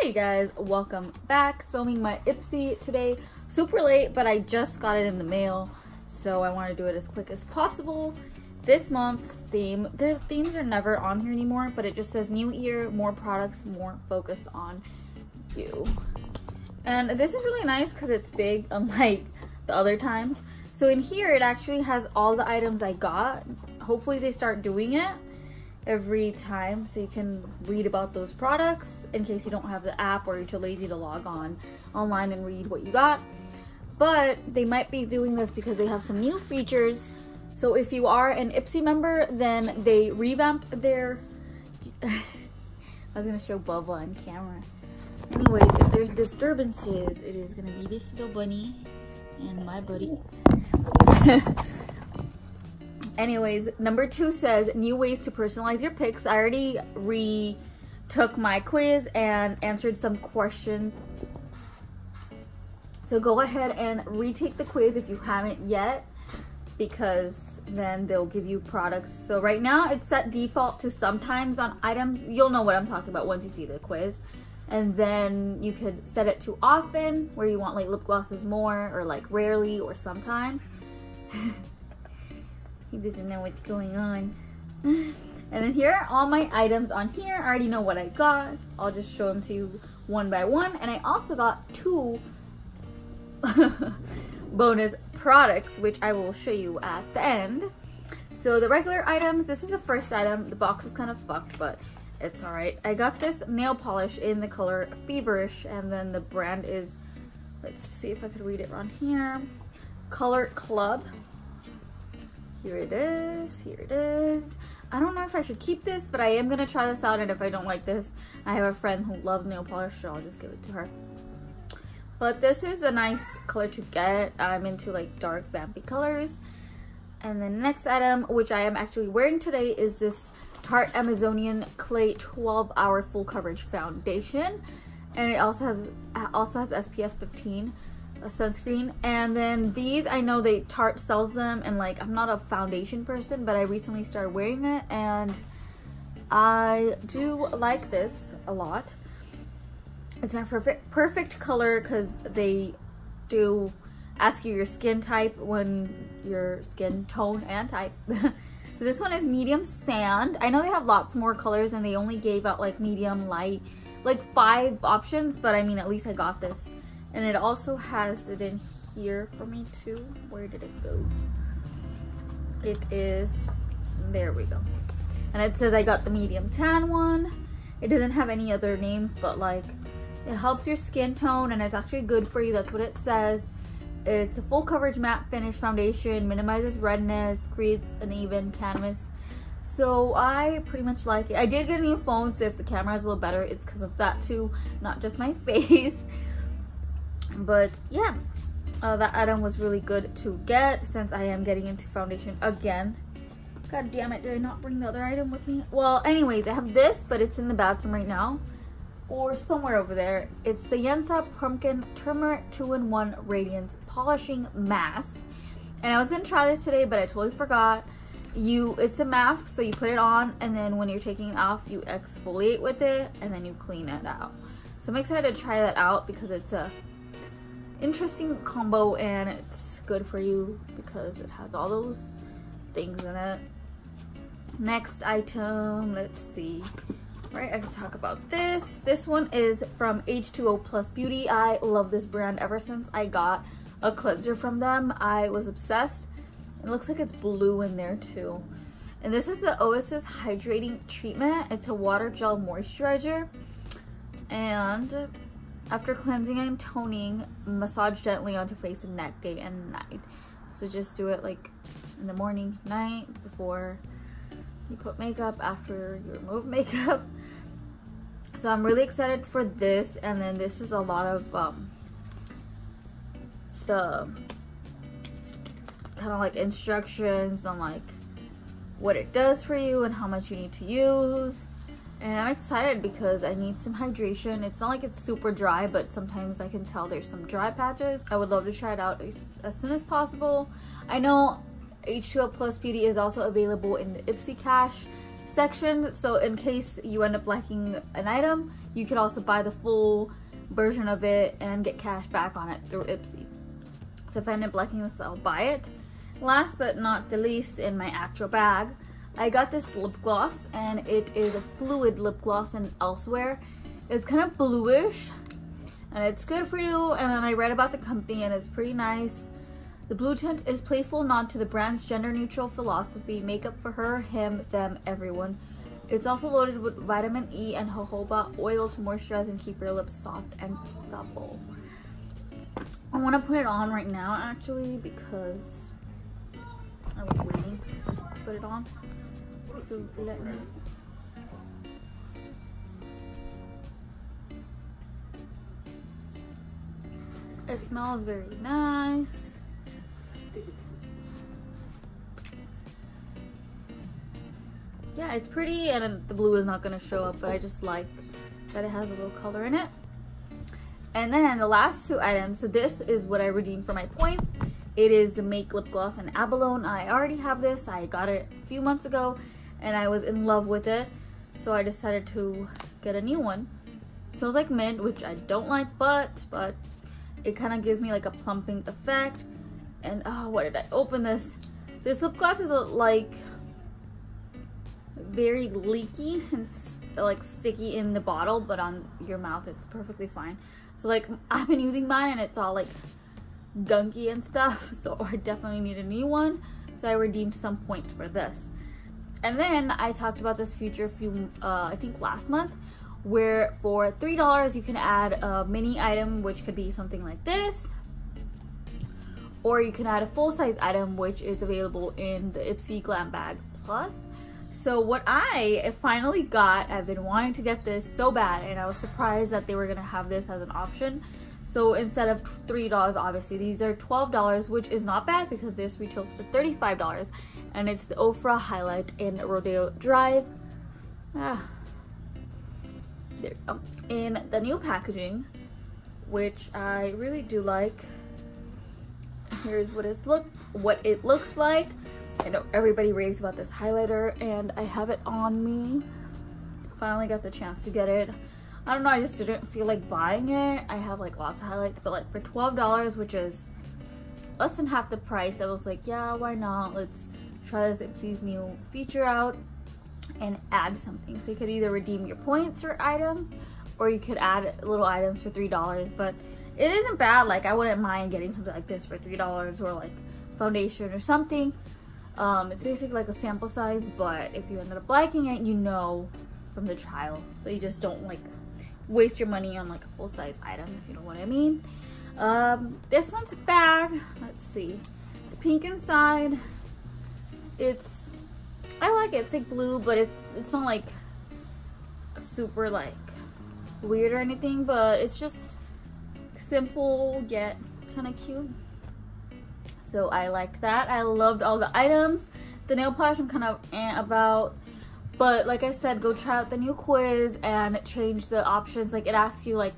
Hey guys, welcome back. Filming my Ipsy today. Super late, but I just got it in the mail, so I want to do it as quick as possible. This month's theme, their themes are never on here anymore, but it just says new year, more products, more focus on you. And this is really nice because it's big, unlike the other times. So in here, it actually has all the items I got. Hopefully they start doing it every time so you can read about those products in case you don't have the app or you're too lazy to log online and read what you got. But they might be doing this because they have some new features. So if you are an Ipsy member, then they revamped their I was gonna show Bubba on camera. Anyways, if there's disturbances, it is gonna be this little bunny and my buddy. Anyways, number 2 says new ways to personalize your pics. I already retook my quiz and answered some questions. So go ahead and retake the quiz if you haven't yet, because then they'll give you products. So right now it's set default to sometimes on items. You'll know what I'm talking about once you see the quiz. And then you could set it to often, where you want like lip glosses more, or like rarely, or sometimes. He doesn't know what's going on. And then here are all my items on here. I already know what I got. I'll just show them to you one by one. And I also got 2 bonus products, which I will show you at the end. So the regular items, this is the first item. The box is kind of fucked, but it's all right. I got this nail polish in the color Feverish, and then the brand is, let's see if I could read it on here, colourpop. Here it is, here it is. I don't know if I should keep this, but I am gonna try this out, and if I don't like this, I have a friend who loves nail polish, so I'll just give it to her. But this is a nice color to get. I'm into like dark vampy colors. And the next item, which I am actually wearing today, is this Tarte Amazonian Clay 12-Hour Full Coverage Foundation. And it also has SPF 15. A sunscreen. And then these, I know Tarte sells them, and like I'm not a foundation person, but I recently started wearing it and I do like this a lot. It's my perfect color because they do ask you your skin type, when your skin tone and type. So this one is medium sand. I know they have lots more colors and they only gave out like medium, light, like 5 options, but I mean at least I got this. And it also has it in here for me too. Where did it go? It is, there we go. And it says I got the medium tan one. It doesn't have any other names, but like it helps your skin tone and it's actually good for you. That's what it says. It's a full coverage matte finish foundation, minimizes redness, creates an even canvas. So I pretty much like it. I did get a new phone, so if the camera is a little better, it's because of that too, not just my face. But yeah, that item was really good to get since I am getting into foundation again. God damn it, did I not bring the other item with me? Well, anyways, I have this, but it's in the bathroom right now, or somewhere over there. It's the Yensa Pumpkin Turmeric 2-in-1 Radiance Polishing Mask. And I was gonna try this today, but I totally forgot. It's a mask, so you put it on, and then when you're taking it off, you exfoliate with it, and then you clean it out. So I'm excited to try that out because it's a interesting combo and it's good for you because it has all those things in it. Next item, let's see. Right, I can talk about this. This one is from H2O Plus Beauty. I love this brand ever since I got a cleanser from them. I was obsessed. It looks like it's blue in there too. And this is the Oasis Hydrating Treatment. It's a water gel moisturizer. And after cleansing and toning, massage gently onto face and neck day and night. So just do it like in the morning, night, before you put makeup, after you remove makeup. So I'm really excited for this. And then this is a lot of the kind of like instructions on like what it does for you and how much you need to use. And I'm excited because I need some hydration. It's not like it's super dry, but sometimes I can tell there's some dry patches. I would love to try it out as soon as possible. I know H2O Plus Beauty is also available in the Ipsy Cash section, so in case you end up liking an item, you could also buy the full version of it and get cash back on it through Ipsy. So if I end up liking this, I'll buy it. Last but not the least, in my actual bag, I got this lip gloss, and it is a Fluide lip gloss in Elsewhere. It's kind of bluish, and it's good for you, and then I read about the company, and it's pretty nice. The blue tint is playful nod to the brand's gender-neutral philosophy, makeup for her, him, them, everyone. It's also loaded with vitamin E and jojoba oil to moisturize and keep your lips soft and supple. I want to put it on right now, actually, because I was waiting to put it on. So let me see. It smells very nice. Yeah, it's pretty, and the blue is not going to show up, but I just like that it has a little color in it. And then the last two items, so this is what I redeemed for my points. It is the Make Lip Gloss in Abalone. I already have this. I got it a few months ago, and I was in love with it, so I decided to get a new one. It smells like mint, which I don't like, but it kind of gives me like a plumping effect. And oh, what did I open this? This lip gloss is like very leaky and like sticky in the bottle, but on your mouth it's perfectly fine. So like I've been using mine and it's all like gunky and stuff, so I definitely need a new one. So I redeemed some points for this. And then I talked about this feature I think last month, where for $3 you can add a mini item, which could be something like this, or you can add a full-size item, which is available in the Ipsy Glam Bag Plus. So what I finally got, I've been wanting to get this so bad, and I was surprised that they were gonna have this as an option. So instead of $3, obviously these are $12, which is not bad because this retails for $35, and it's the OFRA Highlight in Rodeo Drive. There we go. In the new packaging, which I really do like. Here's what it looks like. I know everybody raves about this highlighter, and I have it on me. Finally got the chance to get it. I don't know, I just didn't feel like buying it. I have like lots of highlights, but like for $12, which is less than half the price, I was like, yeah, why not? Let's try this Ipsy's new feature out and add something. So you could either redeem your points for items, or you could add little items for $3, but it isn't bad. Like I wouldn't mind getting something like this for $3, or like foundation or something. It's basically like a sample size, but if you ended up liking it, you know from the trial, so you just don't like waste your money on like a full-size item, if you know what I mean. This one's a bag. Let's see, it's pink inside. I like it. It's like blue, but it's not like super like weird or anything, but it's just simple yet kind of cute. So I like that. I loved all the items. The nail polish I'm kind of about, but like I said, go try out the new quiz and change the options. Like it asks you like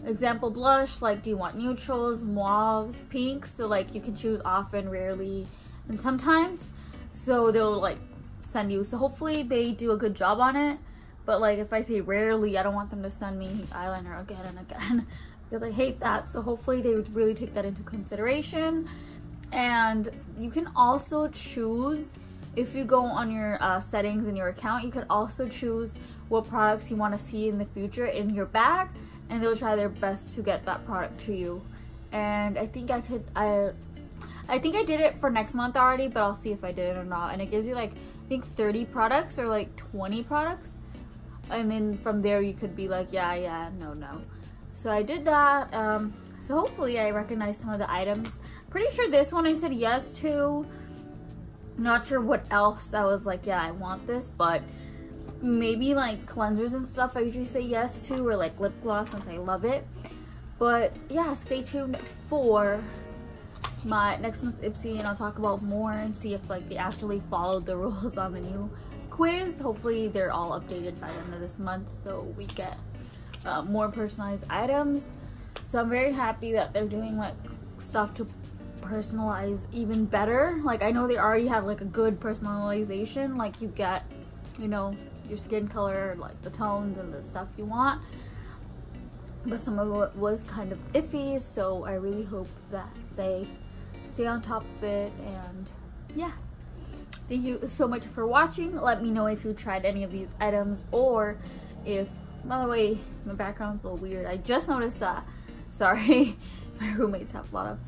example blush, like do you want neutrals, mauves, pinks? So like you can choose often, rarely, and sometimes. So they'll like send you. So hopefully they do a good job on it. But like if I say rarely, I don't want them to send me eyeliner again and again because I hate that. So hopefully they would really take that into consideration. And you can also choose, if you go on your settings in your account, you can also choose what products you want to see in the future in your bag, and they'll try their best to get that product to you. And I think I think I did it for next month already, but I'll see if I did it or not. And it gives you like I think 30 products or like 20 products, and then from there you could be like yeah, no. So I did that. So hopefully I recognize some of the items. Pretty sure this one I said yes to. Not sure what else I was like, yeah, I want this, but maybe like cleansers and stuff I usually say yes to, or like lip gloss since I love it. But yeah, stay tuned for my next month's Ipsy, and I'll talk about more and see if like they actually followed the rules on the new quiz. Hopefully they're all updated by the end of this month so we get more personalized items. So I'm very happy that they're doing like stuff to personalize even better. Like I know they already have like a good personalization, like you get, you know, your skin color, like the tones and the stuff you want, but some of it was kind of iffy, so I really hope that they stay on top of it. And yeah, thank you so much for watching. Let me know if you tried any of these items, or if, by the way, my background's a little weird. I just noticed that. Sorry. My roommates have a lot of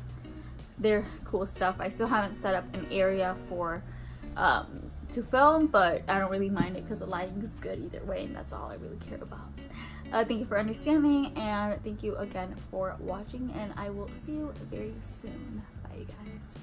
their cool stuff. I still haven't set up an area for to film, but I don't really mind it because the lighting is good either way, and that's all I really care about. Thank you for understanding, and thank you again for watching, and I will see you very soon. Bye, you guys.